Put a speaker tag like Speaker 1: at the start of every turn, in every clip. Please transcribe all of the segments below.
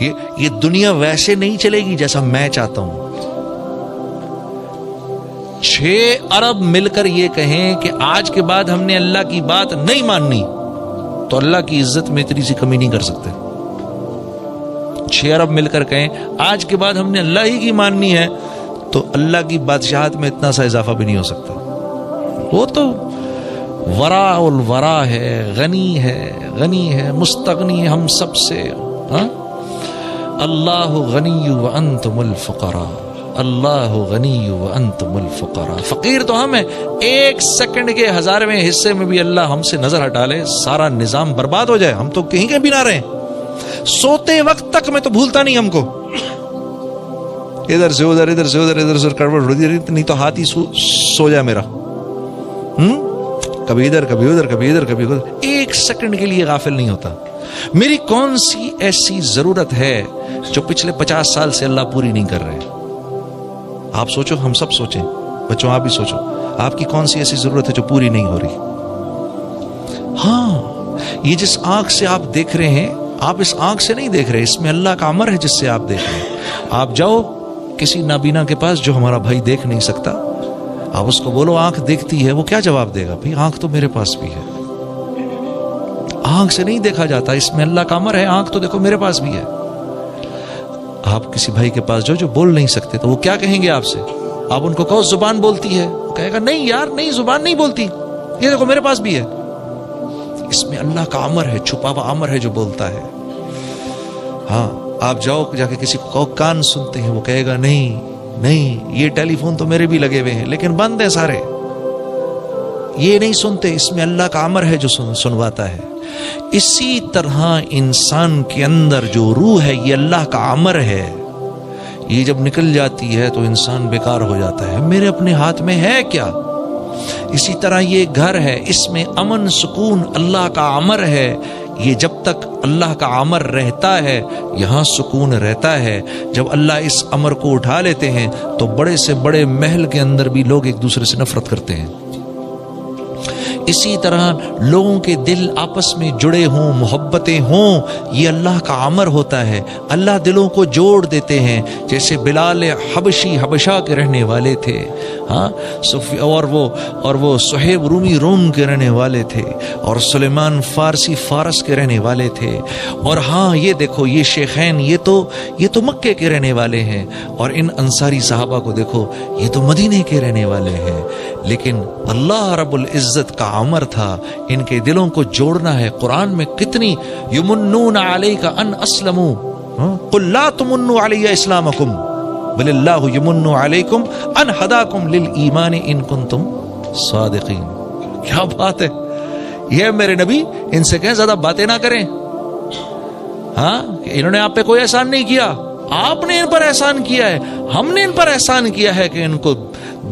Speaker 1: یہ دنیا ویسے نہیں چلے گی جیسا میں چاہتا ہوں. 6 ارب مل کر یہ کہیں کہ آج کے بعد ہم نے اللہ کی بات نہیں ماننی تو اللہ کی عزت میں اتنی سی کمی نہیں کر سکتے. 6 ارب مل کر کہیں آج کے بعد ہم نے اللہ ہی کی ماننی ہے تو اللہ کی بادشاہت میں اتنا سا اضافہ بھی نہیں ہو سکتا. وہ تو ورا الورا ہے، غنی ہے مستغنی ہم سب سے. اللہ غنی وانتم الفقراء، اللہ غنی وانتم الفقراء. فقیر تو ہم ہیں. 1 سیکنڈ کے 1000ویں حصے میں بھی اللہ ہم سے نظر ہٹا لے، سارا نظام برباد ہو جائے، ہم تو کہیں بھی نہ رہیں. سوتے وقت تک میں تو بھولتا نہیں ہم کو، ادھر سے ادھر ادھر سے ادھر ادھر سے کڑوڑ نہیں تو ہاتھ ہی سو جائے میرا. کبھی ادھر کبھی ادھر کبھی ادھر کبھی ادھر. 1 سیکنڈ کے لیے غافل نہیں ہوتا. میری کون سی ایسی ضرورت ہے جو پچھلے 50 سال سے اللہ پوری نہیں کر رہے؟ آپ سوچو، ہم سب سوچیں، بچوں آپ بھی سوچو، آپ کی کون سی ایسی ضرورت ہے جو پوری نہیں ہو رہی؟ ہاں، یہ جس آنکھ سے آپ دیکھ رہے ہیں، آپ اس آنکھ سے نہیں دیکھ رہے، اس میں اللہ کا امر ہے جس سے آپ دیکھ رہے ہیں. آپ جاؤ کسی نابینا کے پاس جو ہمارا بھائی دیکھ نہیں سکتا، آپ اس کو بولو آنکھ دیکھتی ہے، وہ کیا جواب دے گا؟ بھائی آنکھ تو میرے پاس بھی ہے. آنکھ سے نہیں دیکھا جاتا، اس میں اللہ کا امر ہے، آنکھ تو دیکھو میرے پاس بھی ہے. آپ کسی بھائی کے پاس جو بول نہیں سکتے تو وہ کیا کہیں گے آپ سے؟ آپ ان کو کہو زبان بولتی ہے، وہ کہے گا نہیں یار نہیں، زبان نہیں بولتی، یہ دیکھو میرے پاس بھی ہے. اس میں اللہ کا امر ہے، چھپا ہوا امر ہے جو بولتا ہے. ہاں، آپ جاؤ جا کے کسی کو کان سنتے ہیں، وہ کہے گا نہیں یہ ٹیلی فون تو میرے بھی لگے ہوئے ہیں لیکن بند ہیں سارے، یہ نہیں سنتے، اس میں اللہ کا امر ہے جو سنواتا ہے. اسی طرح انسان کے اندر جو روح ہے یہ اللہ کا امر ہے، یہ جب نکل جاتی ہے تو انسان بیکار ہو جاتا ہے. میرے اپنے ہاتھ میں ہے کیا؟ اسی طرح یہ گھر ہے، اس میں امن سکون اللہ کا امر ہے. یہ جب تک اللہ کا امر رہتا ہے یہاں سکون رہتا ہے. جب اللہ اس امر کو اٹھا لیتے ہیں تو بڑے سے بڑے محل کے اندر بھی لوگ ایک دوسرے سے نفرت کرتے ہیں. اسی طرح لوگوں کے دل آپس میں جڑے ہوں، محبتیں ہوں، یہ اللہ کا امر ہوتا ہے. اللہ دلوں کو جوڑ دیتے ہیں. جیسے بلال حبشی حبشہ کے رہنے والے تھے، ہاں، اور وہ صہیب رومی روم کے رہنے والے تھے، اور سلیمان فارسی فارس کے رہنے والے تھے. اور ہاں یہ دیکھو یہ شیخین یہ تو مکے کے رہنے والے ہیں، اور ان انصاری صحابہ کو دیکھو یہ تو مدینے کے رہنے والے ہیں. لیکن اللہ رب العزت کا امر تھا ان کے دلوں کو جوڑنا ہے. قرآن میں کتنی یمنون علیک ان اسلموا قل لا تمنوا علی اسلامکم بل اللہ یمن علیکم ان ہداکم للایمان ان کنتم صادقین. کیا بات ہے یہ میرے نبی، ان سے کہیں زیادہ باتیں نہ کریں. ہاں، انہوں نے آپ پہ کوئی احسان نہیں کیا، آپ نے ان پر احسان کیا ہے. ہم نے ان پر احسان کیا ہے کہ ان کو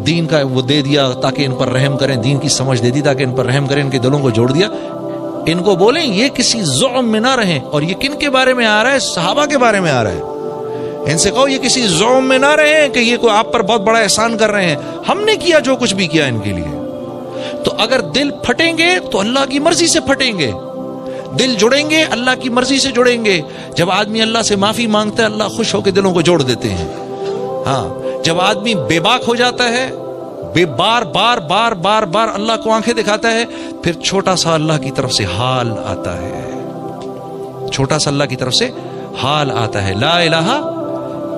Speaker 1: دین کا وہ دے دیا تاکہ ان پر رحم کریں، دین کی سمجھ دے دی تاکہ ان پر رحم کریں، ان کے دلوں کو جوڑ دیا. ان کو بولیں یہ کسی زعم میں نہ رہیں. اور یہ کن کے بارے میں آ رہا ہے؟ صحابہ کے بارے میں آ رہا ہے. ان سے کہو یہ کسی زعم میں نہ رہیں کہ یہ کوئی آپ پر بہت بڑا احسان کر رہے ہیں. ہم نے کیا جو کچھ بھی کیا ان کے لیے. تو اگر دل پھٹیں گے تو اللہ کی مرضی سے پھٹیں گے، دل جڑیں گے اللہ کی مرضی سے جڑیں گے. جب آدمی اللہ سے معافی مانگتا ہے اللہ خوش ہو کے دلوں کو جوڑ دیتے ہیں. ہاں، جب آدمی بے باک ہو جاتا ہے، بار بار اللہ کو آنکھیں دکھاتا ہے، پھر چھوٹا سا اللہ کی طرف سے حال آتا ہے، چھوٹا سا اللہ کی طرف سے حال آتا ہے. لا الہ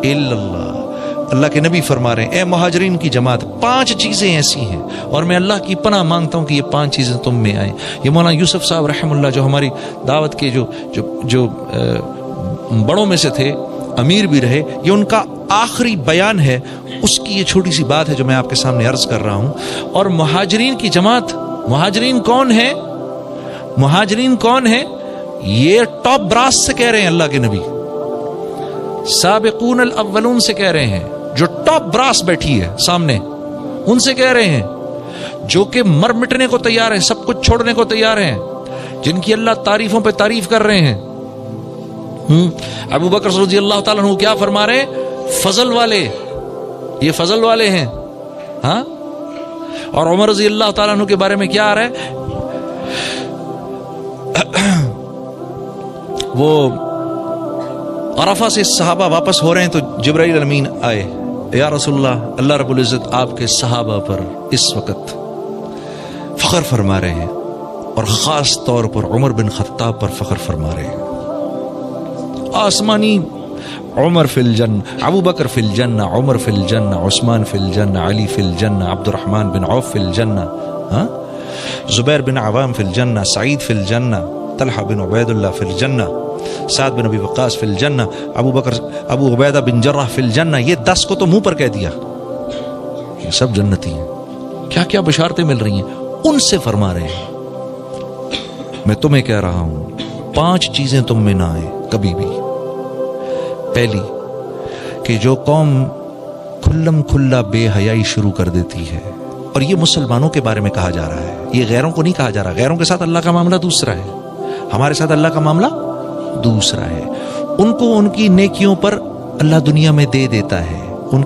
Speaker 1: الا اللہ. اللہ کے نبی فرما رہے ہیں اے مہاجرین کی جماعت 5 چیزیں ایسی ہیں اور میں اللہ کی پناہ مانگتا ہوں کہ یہ 5 چیزیں تم میں آئیں. یہ مولانا یوسف صاحب رحم اللہ جو ہماری دعوت کے جو بڑوں میں سے تھے، امیر بھی رہے، یہ ان کا آخری بیان ہے، اس کی یہ چھوٹی سی بات ہے جو میں آپ کے سامنے عرض کر رہا ہوں. اور مہاجرین کی جماعت، مہاجرین کون ہیں؟ مہاجرین کون ہیں؟ یہ ٹاپ براس سے کہہ رہے ہیں اللہ کے نبی، سابقون الاولون سے کہہ رہے ہیں، جو ٹاپ براس بیٹھی ہے سامنے ان سے کہہ رہے ہیں، جو کہ مر مٹنے کو تیار ہیں، سب کچھ چھوڑنے کو تیار ہیں، جن کی اللہ تعریفوں پہ تعریف کر رہے ہیں. ابو بکر رضی اللہ تعالیٰ عنہ کیا فرما رہے ہیں؟ فضل والے، یہ فضل والے ہیں. ہاں، اور عمر رضی اللہ تعالیٰ عنہ کے بارے میں کیا آ رہا ہے؟ وہ عرفہ سے صحابہ واپس ہو رہے ہیں تو جبرائیل امین آئے، یا رسول اللہ، اللہ رب العزت آپ کے صحابہ پر اس وقت فخر فرما رہے ہیں، اور خاص طور پر عمر بن خطاب پر فخر فرما رہے ہیں۔ آسمانی عمر فی الجنہ، ابو بکر فی الجنہ، عمر فی الجنہ، عثمان فی الجنہ، علی فی الجنہ، عبد الرحمن بن عوف فی الجنہ، زبیر بن عوام فی الجنہ، سعید فی الجنہ، طلحہ بن عبید اللہ فی الجنہ، سعد بن ابی وقاص فی الجنہ، ابو عبیدہ بن جرح فی الجنہ۔ یہ 10 کو تو منہ پر کہہ دیا، یہ سب جنتی ہیں۔ کیا کیا بشارتیں مل رہی ہیں، ان سے فرما رہے ہیں میں تمہیں کہہ رہا ہوں 5 چیزیں تم میں نہ آئیں کبھی بھی۔ پہلی کہ جو قوم کھلم کھلا بے حیائی شروع کر دیتی ہے، اور یہ مسلمانوں کے بارے میں کہا جا رہا ہے، یہ غیروں کو نہیں کہا جا رہا۔ غیروں کے ساتھ اللہ کا معاملہ دوسرا ہے، ہمارے ساتھ اللہ کا معاملہ دوسرا ہے۔ ان کو ان کی نیکیوں پر اللہ دنیا میں دے دیتا ہے، ان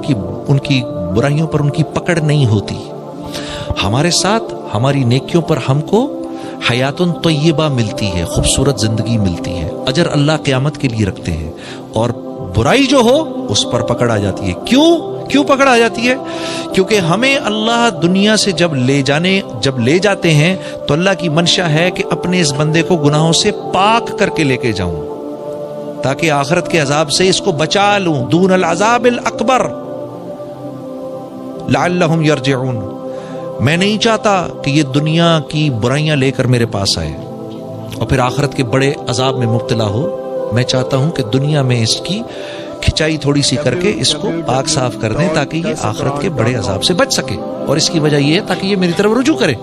Speaker 1: کی برائیوں پر ان کی پکڑ نہیں ہوتی۔ ہمارے ساتھ ہماری نیکیوں پر ہم کو حیات طیبہ ملتی ہے، خوبصورت زندگی ملتی ہے، اجر اللہ قیامت کے لیے رکھتے ہیں، اور برائی جو ہو اس پر پکڑ آ جاتی ہے۔ کیوں پکڑ آ جاتی ہے؟ کیونکہ ہمیں اللہ دنیا سے جب لے جاتے ہیں تو اللہ کی منشا ہے کہ اپنے اس بندے کو گناہوں سے پاک کر کے لے کے جاؤں، تاکہ آخرت کے عذاب سے اس کو بچا لوں، دون العذاب الاکبر لعلہم یرجعون۔ میں نہیں چاہتا کہ یہ دنیا کی برائیاں لے کر میرے پاس آئے اور پھر آخرت کے بڑے عذاب میں مبتلا ہو۔ میں چاہتا ہوں کہ دنیا میں اس کی کھچائی تھوڑی سی کر کے اس کو پاک صاف کر دیں، تاکہ یہ آخرت کے بڑے عذاب سے بچ سکے، اور اس کی وجہ یہ ہے تاکہ یہ میری طرف رجوع کرے،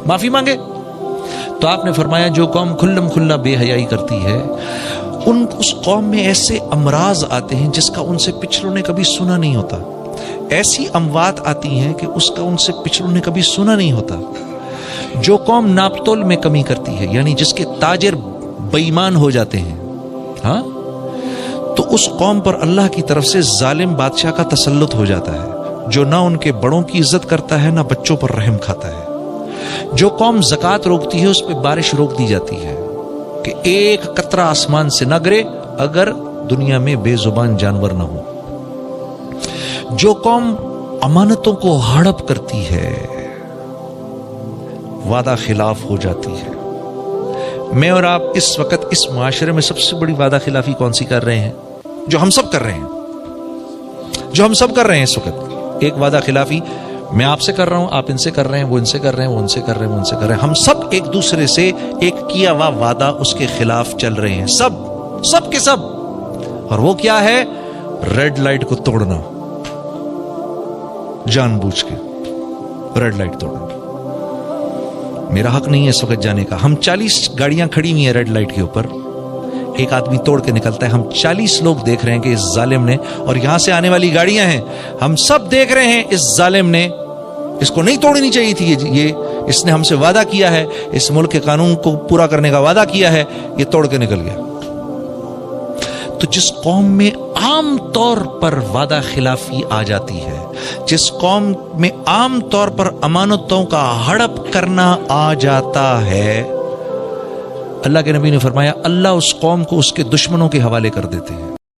Speaker 1: معافی مانگے۔ تو آپ نے فرمایا جو قوم کھلم کھلا بے حیائی کرتی ہے، اس قوم میں ایسے امراض آتے ہیں جس کا ان سے پچھلوں نے کبھی سنا نہیں ہوتا، ایسی اموات آتی ہیں کہ اس کا ان سے پچھلوں نے کبھی سنا نہیں ہوتا۔ جو قوم ناپتول میں کمی کرتی ہے، یعنی جس کے تاجر بے ایمان ہو جاتے ہیں، تو اس قوم پر اللہ کی طرف سے ظالم بادشاہ کا تسلط ہو جاتا ہے، جو نہ ان کے بڑوں کی عزت کرتا ہے، نہ بچوں پر رحم کھاتا ہے۔ جو قوم زکوٰۃ روکتی ہے، اس پہ بارش روک دی جاتی ہے کہ ایک قطرہ آسمان سے نہ گرے اگر دنیا میں بے زبان جانور نہ ہو۔ جو قوم امانتوں کو ہڑپ کرتی ہے، وعدہ خلاف ہو جاتی ہے۔ میں اور آپ اس وقت اس معاشرے میں سب سے بڑی وعدہ خلافی کون سی کر رہے ہیں؟ جو ہم سب کر رہے ہیں اس وقت۔ ایک وعدہ خلافی میں آپ سے کر رہا ہوں، آپ ان سے کر رہے ہیں، وہ ان سے کر رہے ہیں، وہ ان سے کر رہے ہیں، وہ ان سے کر رہے ہیں۔ ہم سب ایک دوسرے سے ایک کیا ہوا وعدہ اس کے خلاف چل رہے ہیں، سب کے سب۔ اور وہ کیا ہے؟ ریڈ لائٹ کو توڑنا، جان بوجھ کے ریڈ لائٹ توڑنا۔ میرا حق نہیں ہے اس وقت جانے کا۔ ہم 40 گاڑیاں کھڑی ہوئی ہیں ریڈ لائٹ کے اوپر، ایک آدمی توڑ کے نکلتا ہے، ہم 40 لوگ دیکھ رہے ہیں کہ اس ظالم نے، اور یہاں سے آنے والی گاڑیاں ہیں، ہم سب دیکھ رہے ہیں اس ظالم نے، اس کو نہیں توڑنی چاہیے تھی، یہ اس نے ہم سے وعدہ کیا ہے، اس ملک کے قانون کو پورا کرنے کا وعدہ کیا ہے، یہ توڑ کے نکل گیا۔ تو جس قوم میں عام طور پر وعدہ خلافی آ جاتی ہے، جس قوم میں عام طور پر امانتوں کا ہڑپ کرنا آ جاتا ہے، اللہ کے نبی نے فرمایا اللہ اس قوم کو اس کے دشمنوں کے حوالے کر دیتے ہیں۔